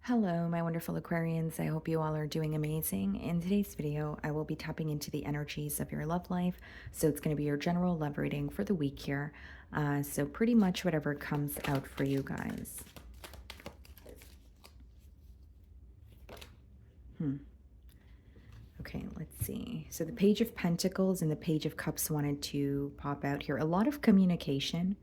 Hello, my wonderful Aquarians. I hope you all are doing amazing. In today's video, I will be tapping into the energies of your love life. So it's going to be your general love reading for the week here. So pretty much whatever comes out for you guys. Okay, let's see. So the Page of Pentacles and the Page of Cups wanted to pop out here. A lot of communication.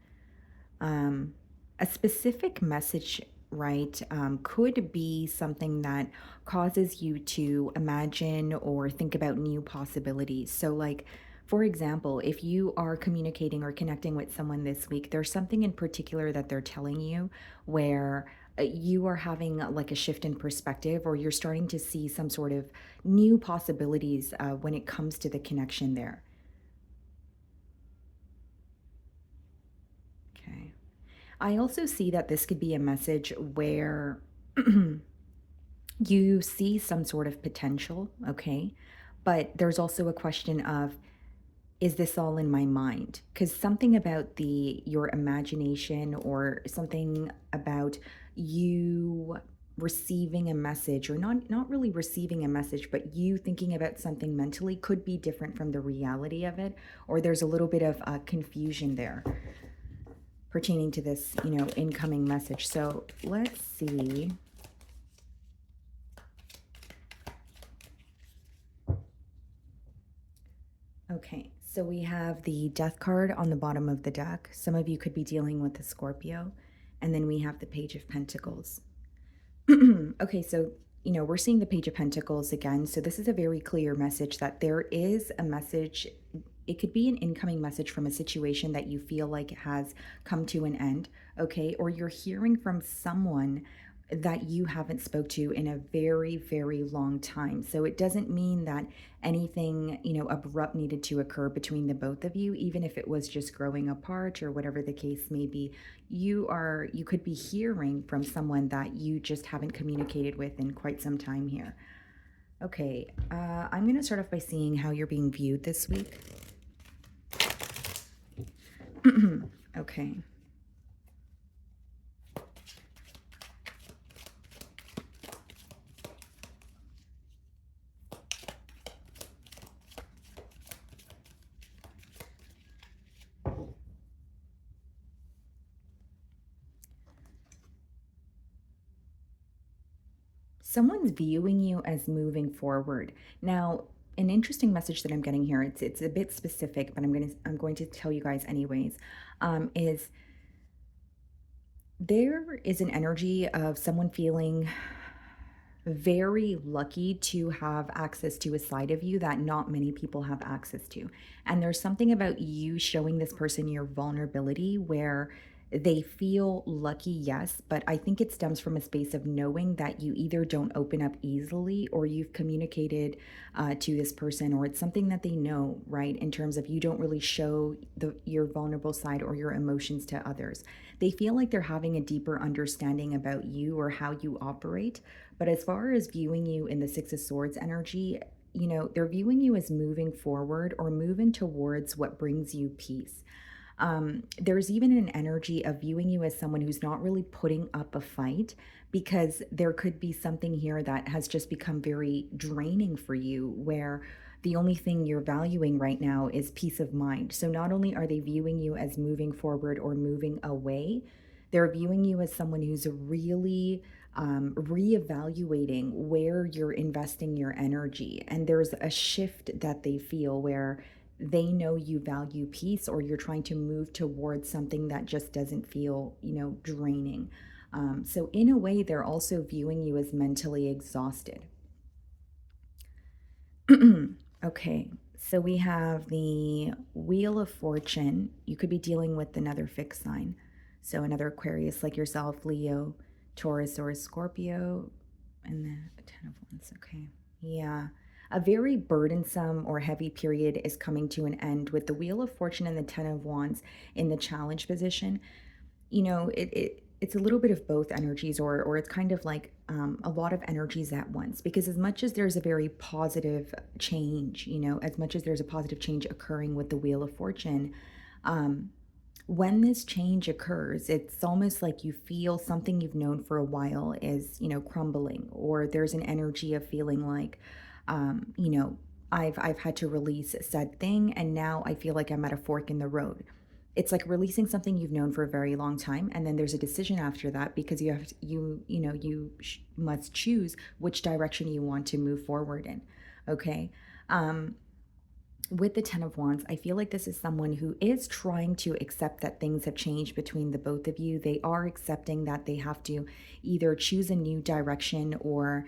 A specific message, right, could be something that causes you to imagine or think about new possibilities. So, like, for example, if you are communicating or connecting with someone this week, there's something in particular that they're telling you where you are having like a shift in perspective, or you're starting to see some sort of new possibilities when it comes to the connection there. Okay. I also see that this could be a message where you see some sort of potential, okay? But there's also a question of, is this all in my mind? Because something about your imagination, or something about you receiving a message, or not really receiving a message, but you thinking about something mentally, could be different from the reality of it, or there's a little bit of confusion there pertaining to this, incoming message. So let's see. Okay, so we have the Death card on the bottom of the deck. Some of you could be dealing with the Scorpio. And then we have the Page of Pentacles. Okay, so, we're seeing the Page of Pentacles again. So this is a very clear message that there is a message. It could be an incoming message from a situation that you feel like has come to an end, okay? Or you're hearing from someone that you haven't spoke to in a very, very long time. So it doesn't mean that anything, abrupt needed to occur between the both of you, even if it was just growing apart or whatever the case may be. You could be hearing from someone that you just haven't communicated with in quite some time here. Okay, I'm going to start off by seeing how you're being viewed this week. Okay. Someone's viewing you as moving forward. Now, an interesting message that I'm getting here, it's a bit specific, but I'm going to tell you guys anyways, is there is an energy of someone feeling very lucky to have access to a side of you that not many people have access to. And there's something about you showing this person your vulnerability where they feel lucky, yes, but I think it stems from a space of knowing that you either don't open up easily, or you've communicated to this person, or it's something that they know, right? In terms of you don't really show your vulnerable side or your emotions to others. They feel like they're having a deeper understanding about you or how you operate. But as far as viewing you in the Six of Swords energy, they're viewing you as moving forward or moving towards what brings you peace. There's even an energy of viewing you as someone who's not really putting up a fight, because there could be something here that has just become very draining for you, where the only thing you're valuing right now is peace of mind. So not only are they viewing you as moving forward or moving away, they're viewing you as someone who's really reevaluating where you're investing your energy. And there's a shift that they feel where they know you value peace, or you're trying to move towards something that just doesn't feel, draining. So in a way, they're also viewing you as mentally exhausted. Okay, so we have the Wheel of Fortune. You could be dealing with another fixed sign. So another Aquarius like yourself, Leo, Taurus, or Scorpio. And then the Ten of Wands. Okay. Yeah. A very burdensome or heavy period is coming to an end with the Wheel of Fortune and the Ten of Wands in the challenge position. It's a little bit of both energies, or it's kind of like a lot of energies at once, because as much as there's a very positive change, as much as there's a positive change occurring with the Wheel of Fortune, When this change occurs, it's almost like you feel something you've known for a while is, crumbling, or there's an energy of feeling like, you know, I've had to release said thing, and now I feel like I'm at a fork in the road. It's like releasing something you've known for a very long time, and then there's a decision after that because you must choose which direction you want to move forward in. Okay. Um, with the Ten of Wands, I feel like this is someone who is trying to accept that things have changed between the both of you. They are accepting that they have to either choose a new direction or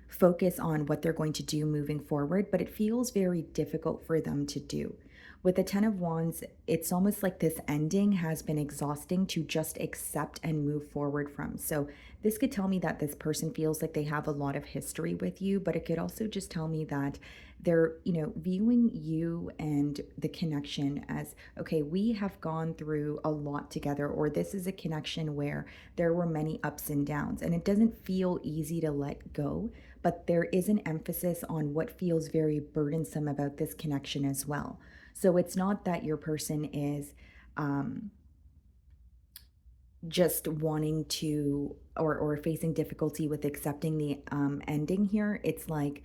focus on what they're going to do moving forward, but it feels very difficult for them to do. With the Ten of Wands, it's almost like this ending has been exhausting to just accept and move forward from. So, this could tell me that this person feels like they have a lot of history with you, but it could also just tell me that they're, viewing you and the connection as, okay, we have gone through a lot together, or this is a connection where there were many ups and downs, and it doesn't feel easy to let go, but there is an emphasis on what feels very burdensome about this connection as well. So it's not that your person is um, just wanting to or facing difficulty with accepting the ending here. It's like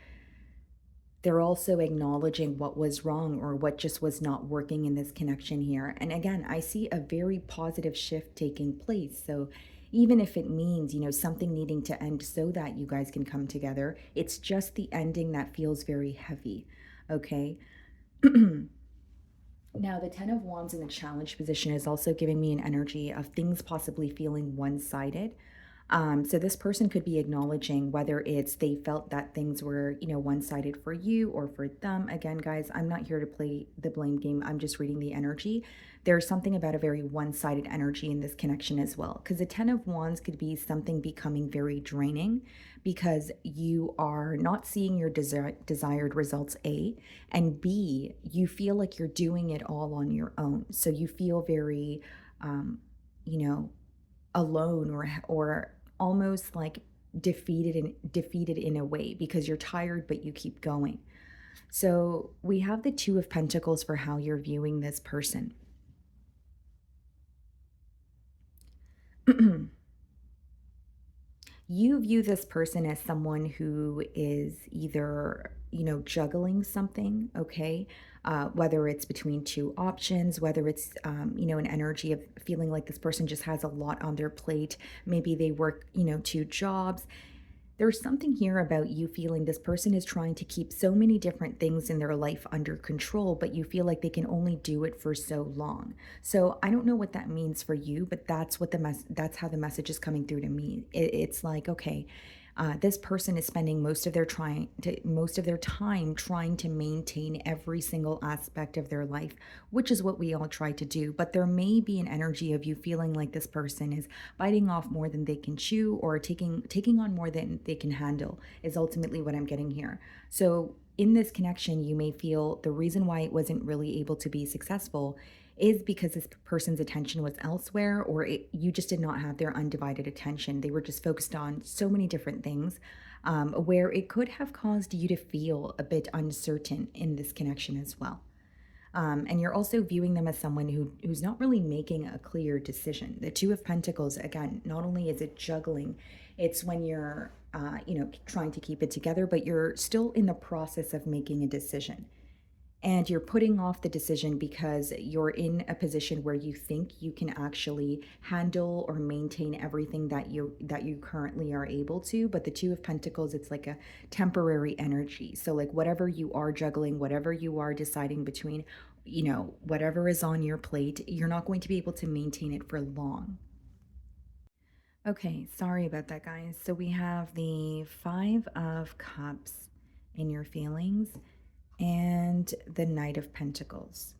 they're also acknowledging what was wrong or what just was not working in this connection here. And again, I see a very positive shift taking place. So even if it means, something needing to end so that you guys can come together, it's just the ending that feels very heavy. Okay. Now, the Ten of Wands in the challenge position is also giving me an energy of things possibly feeling one sided. So this person could be acknowledging whether it's they felt that things were, one-sided for you or for them. Again, guys, I'm not here to play the blame game. I'm just reading the energy. There's something about a very one-sided energy in this connection as well. Because the Ten of Wands could be something becoming very draining because you are not seeing your desired results, A, and B, you feel like you're doing it all on your own. So you feel very, you know, alone or almost like defeated in a way because you're tired but you keep going. So we have the Two of Pentacles for how you're viewing this person. You view this person as someone who is either, juggling something, okay? Whether it's between two options, whether it's, an energy of feeling like this person just has a lot on their plate. Maybe they work, two jobs. There's something here about you feeling this person is trying to keep so many different things in their life under control, but you feel like they can only do it for so long. So I don't know what that means for you, but that's how the message is coming through to me. It's like, okay, this person is spending most of their time trying to maintain every single aspect of their life, which is what we all try to do. But there may be an energy of you feeling like this person is biting off more than they can chew, or taking on more than they can handle, is ultimately what I'm getting here. So in this connection, you may feel the reason why it wasn't really able to be successful is because this person's attention was elsewhere, or you just did not have their undivided attention. They were just focused on so many different things, where it could have caused you to feel a bit uncertain in this connection as well. And you're also viewing them as someone who's not really making a clear decision. The Two of Pentacles, again, not only is it juggling, it's when you're, trying to keep it together, but you're still in the process of making a decision. And you're putting off the decision because you're in a position where you think you can actually handle or maintain everything that you currently are able to. But the Two of Pentacles, it's like a temporary energy. So like whatever you are juggling, whatever you are deciding between, whatever is on your plate, you're not going to be able to maintain it for long. Okay, sorry about that, guys. So we have the Five of Cups in your feelings and the Knight of Pentacles.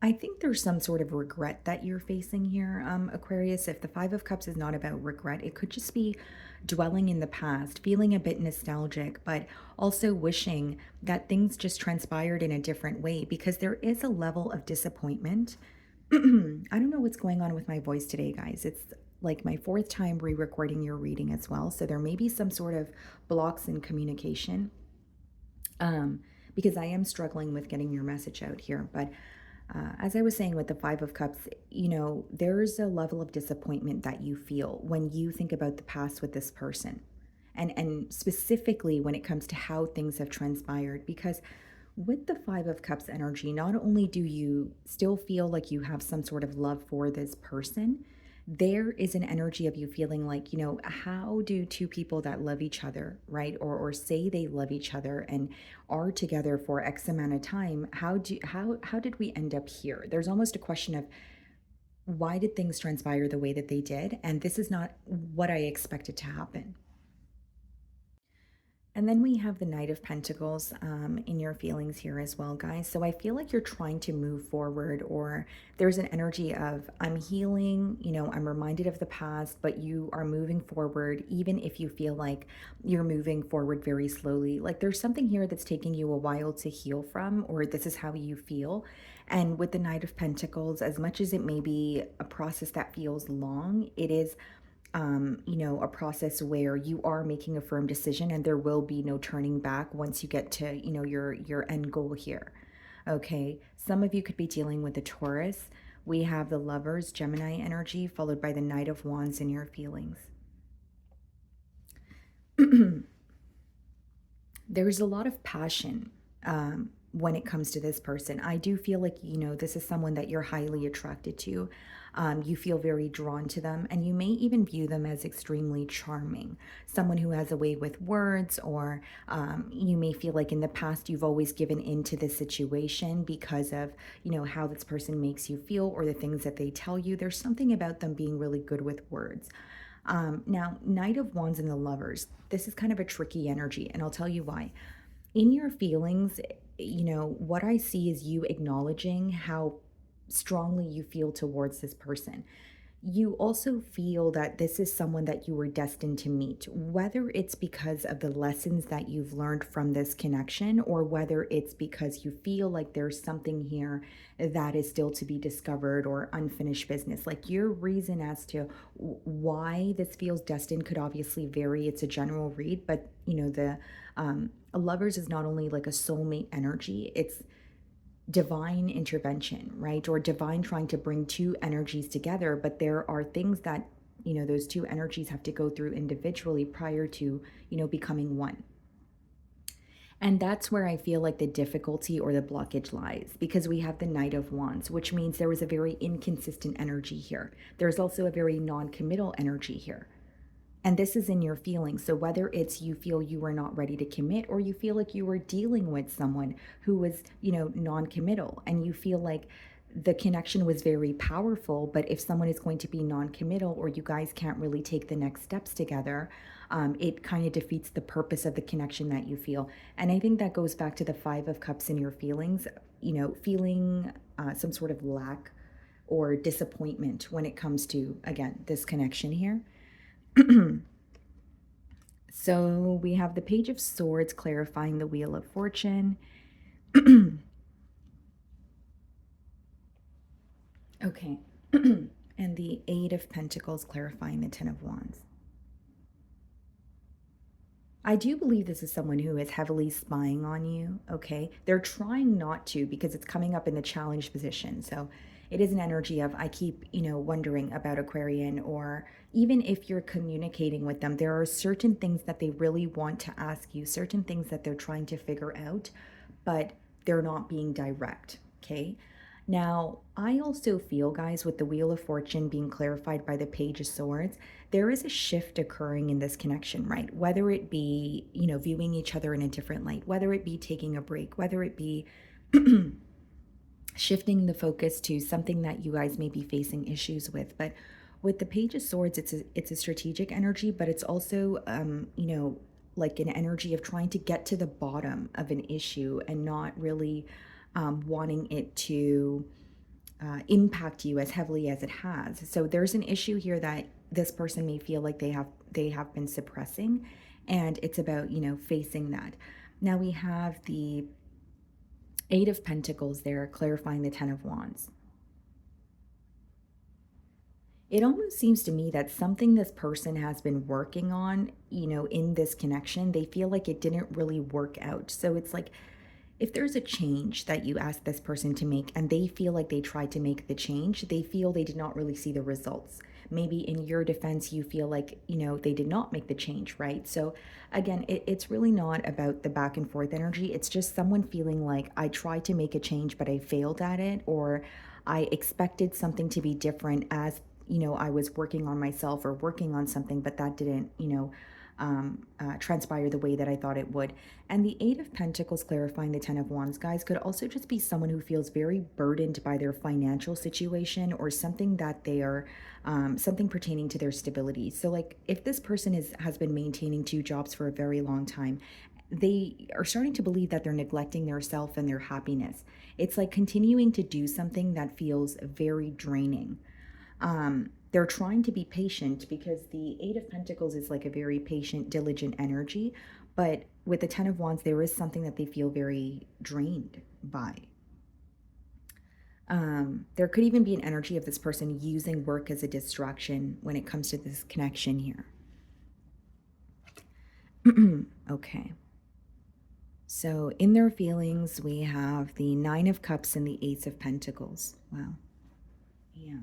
I think there's some sort of regret that you're facing here, Aquarius. If the Five of Cups is not about regret, it could just be dwelling in the past, feeling a bit nostalgic, but also wishing that things just transpired in a different way because there is a level of disappointment. I don't know what's going on with my voice today, guys. It's like my fourth time re recording your reading as well. So there may be some sort of blocks in communication. Um, because I am struggling with getting your message out here. But as I was saying with the Five of Cups, there's a level of disappointment that you feel when you think about the past with this person. And specifically when it comes to how things have transpired, because with the Five of Cups energy, not only do you still feel like you have some sort of love for this person, there is an energy of you feeling like, how do two people that love each other, right? Or say they love each other and are together for X amount of time, how did we end up here? There's almost a question of why did things transpire the way that they did? And this is not what I expected to happen. And then we have the Knight of Pentacles in your feelings here as well, guys. So I feel like you're trying to move forward, or there's an energy of I'm healing, I'm reminded of the past, but you are moving forward, even if you feel like you're moving forward very slowly. Like there's something here that's taking you a while to heal from, or this is how you feel. And with the Knight of Pentacles, as much as it may be a process that feels long, it is a process where you are making a firm decision and there will be no turning back once you get to, your end goal here. Okay. Some of you could be dealing with the Taurus. We have the Lovers, Gemini energy, followed by the Knight of Wands in your feelings. There's a lot of passion when it comes to this person. I do feel like, this is someone that you're highly attracted to. You feel very drawn to them, and you may even view them as extremely charming. Someone who has a way with words, or you may feel like in the past you've always given in to this situation because of, how this person makes you feel or the things that they tell you. There's something about them being really good with words. Now, Knight of Wands and the Lovers, this is kind of a tricky energy, and I'll tell you why. In your feelings, what I see is you acknowledging how strongly you feel towards this person. You also feel that this is someone that you were destined to meet, whether it's because of the lessons that you've learned from this connection, or whether it's because you feel like there's something here that is still to be discovered or unfinished business. Like your reason as to why this feels destined could obviously vary. It's a general read, but the lovers is not only like a soulmate energy, it's divine intervention, right? Or divine trying to bring two energies together. But there are things that, those two energies have to go through individually prior to, becoming one. And that's where I feel like the difficulty or the blockage lies, because we have the Knight of Wands, which means there was a very inconsistent energy here. There's also a very non committal energy here. And this is in your feelings. So whether it's you feel you were not ready to commit, or you feel like you were dealing with someone who was, non-committal, and you feel like the connection was very powerful, but if someone is going to be non-committal, or you guys can't really take the next steps together, it kind of defeats the purpose of the connection that you feel. And I think that goes back to the Five of Cups in your feelings, feeling some sort of lack or disappointment when it comes to, again, this connection here. So we have the Page of Swords clarifying the Wheel of Fortune. Okay. And the Eight of Pentacles clarifying the Ten of Wands. I do believe this is someone who is heavily spying on you, okay? They're trying not to, because it's coming up in the challenge position. So it is an energy of, I keep, wondering about Aquarian, or even if you're communicating with them, there are certain things that they really want to ask you, certain things that they're trying to figure out, but they're not being direct, okay? Now, I also feel, guys, with the Wheel of Fortune being clarified by the Page of Swords, there is a shift occurring in this connection, right? Whether it be, viewing each other in a different light, whether it be taking a break, whether it be shifting the focus to something that you guys may be facing issues with. But with the Page of Swords, it's a strategic energy, but it's also, like an energy of trying to get to the bottom of an issue and not really wanting it to impact you as heavily as it has. So there's an issue here that this person may feel like they have been suppressing, and it's about, facing that. Now we have the Eight of Pentacles there clarifying the Ten of Wands. It almost seems to me that something this person has been working on, in this connection, they feel like it didn't really work out. So it's like If there's a change that you ask this person to make and they feel like they tried to make the change, they feel they did not really see the results. Maybe in your defense, you feel like, they did not make the change, right? So, again, it's really not about the back and forth energy. It's just someone feeling like I tried to make a change, but I failed at it, or I expected something to be different as, I was working on myself or working on something, but that didn't, transpire the way that I thought it would. And the Eight of Pentacles clarifying the Ten of Wands, guys, could also just be someone who feels very burdened by their financial situation or something that they are, something pertaining to their stability. So, like, if this person has been maintaining two jobs for a very long time, they are starting to believe that they're neglecting their self and their happiness. It's like continuing to do something that feels very draining. They're trying to be patient because the Eight of Pentacles is like a very patient, diligent energy. But with the Ten of Wands, there is something that they feel very drained by. There could even be an energy of this person using work as a distraction when it comes to this connection here. Okay. So in their feelings, we have the Nine of Cups and the Ace of Pentacles. Wow. Yeah.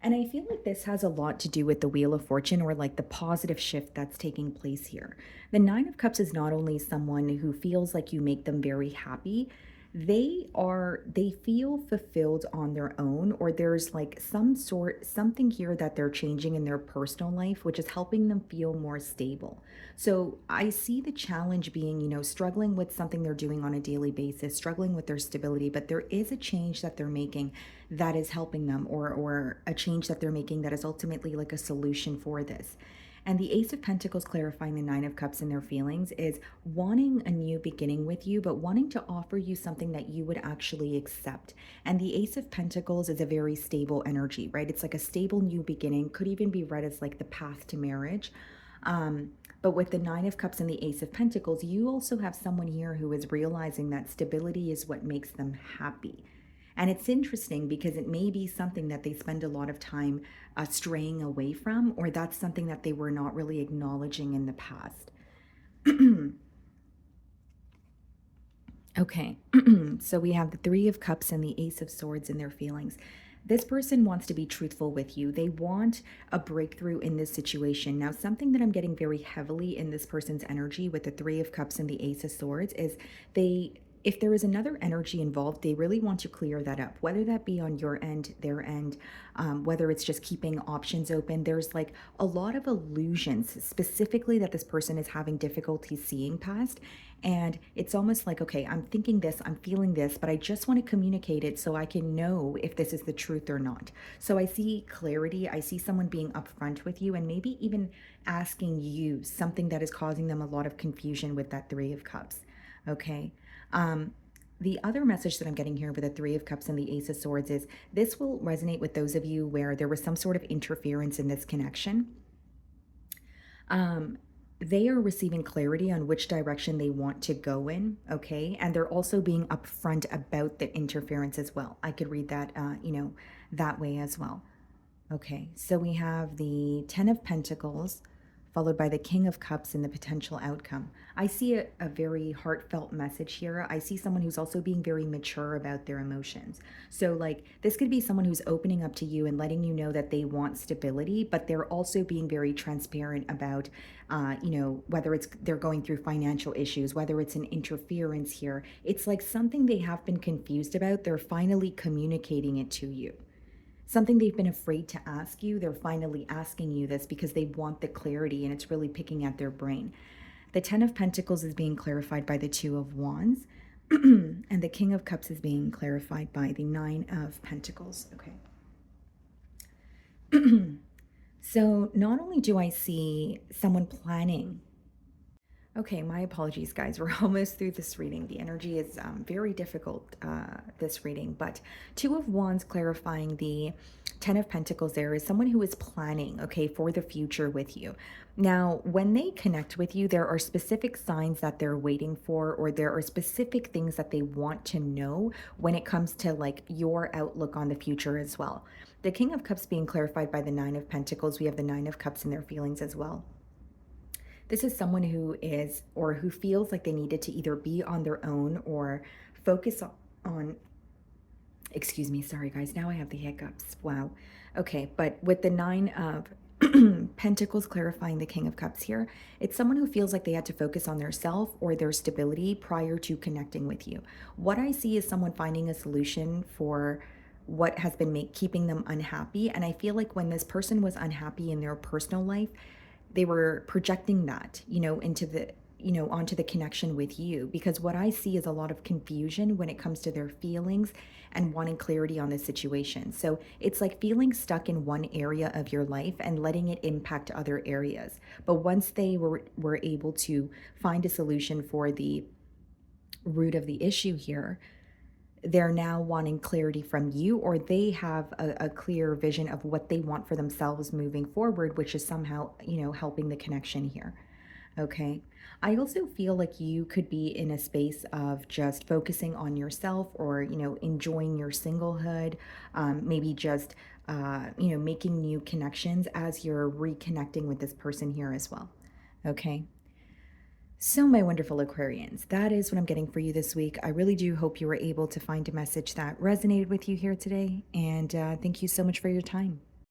And I feel like this has a lot to do with the Wheel of Fortune, or like the positive shift that's taking place here. The Nine of Cups is not only someone who feels like you make them very happy, they feel fulfilled on their own, or there's like something here that they're changing in their personal life, which is helping them feel more stable. So I see the challenge being, struggling with something they're doing on a daily basis, struggling with their stability, but there is a change that they're making that is helping them, or a change that they're making that is ultimately like a solution for this. And the Ace of Pentacles clarifying the Nine of Cups in their feelings is wanting a new beginning with you, but wanting to offer you something that you would actually accept. And the Ace of Pentacles is a very stable energy, right? It's like a stable new beginning, could even be read as like the path to marriage. But with the Nine of Cups and the Ace of Pentacles, you also have someone here who is realizing that stability is what makes them happy. And it's interesting because it may be something that they spend a lot of time straying away from, or that's something that they were not really acknowledging in the past. Okay, so we have the Three of Cups and the Ace of Swords in their feelings. This person wants to be truthful with you. They want a breakthrough in this situation. Now, something that I'm getting very heavily in this person's energy with the Three of Cups and the Ace of Swords is if there is another energy involved, they really want to clear that up, whether that be on your end, their end, whether it's just keeping options open. There's like a lot of illusions specifically that this person is having difficulty seeing past. And it's almost like, okay, I'm thinking this, I'm feeling this, but I just want to communicate it so I can know if this is the truth or not. So I see clarity. I see someone being upfront with you and maybe even asking you something that is causing them a lot of confusion with that Three of Cups. Okay. The other message that I'm getting here with the Three of Cups and the Ace of Swords is this will resonate with those of you where there was some sort of interference in this connection. They are receiving clarity on which direction they want to go in, okay? And they're also being upfront about the interference as well. I could read that, that way as well. Okay, so we have the Ten of Pentacles, followed by the King of Cups and the potential outcome. I see a very heartfelt message here. I see someone who's also being very mature about their emotions. So like this could be someone who's opening up to you and letting you know that they want stability, but they're also being very transparent about, whether it's they're going through financial issues, whether it's an interference here. It's like something they have been confused about. They're finally communicating it to you. Something they've been afraid to ask you, they're finally asking you this because they want the clarity and it's really picking at their brain. The Ten of Pentacles is being clarified by the Two of Wands, and the King of Cups is being clarified by the Nine of Pentacles. Okay. So not only do I see someone planning. Okay, my apologies, guys. We're almost through this reading. The energy is very difficult, this reading. But Two of Wands clarifying the Ten of Pentacles there is someone who is planning, okay, for the future with you. Now, when they connect with you, there are specific signs that they're waiting for, or there are specific things that they want to know when it comes to like your outlook on the future as well. The King of Cups being clarified by the Nine of Pentacles. We have the Nine of Cups in their feelings as well. This is someone who is or who feels like they needed to either be on their own or focus on excuse me, sorry guys, now I have the hiccups. Wow. Okay, but with the 9 of Pentacles clarifying the King of Cups here, it's someone who feels like they had to focus on their self or their stability prior to connecting with you. What I see is someone finding a solution for what has been keeping them unhappy. And I feel like when this person was unhappy in their personal life, they were projecting that, into onto the connection with you, because what I see is a lot of confusion when it comes to their feelings and wanting clarity on the situation. So it's like feeling stuck in one area of your life and letting it impact other areas. But once they were able to find a solution for the root of the issue here, they're now wanting clarity from you, or they have a clear vision of what they want for themselves moving forward, which is somehow, helping the connection here. Okay. I also feel like you could be in a space of just focusing on yourself, or, enjoying your singlehood, maybe just, making new connections as you're reconnecting with this person here as well. Okay. So, my wonderful Aquarians, that is what I'm getting for you this week. I really do hope you were able to find a message that resonated with you here today. And thank you so much for your time.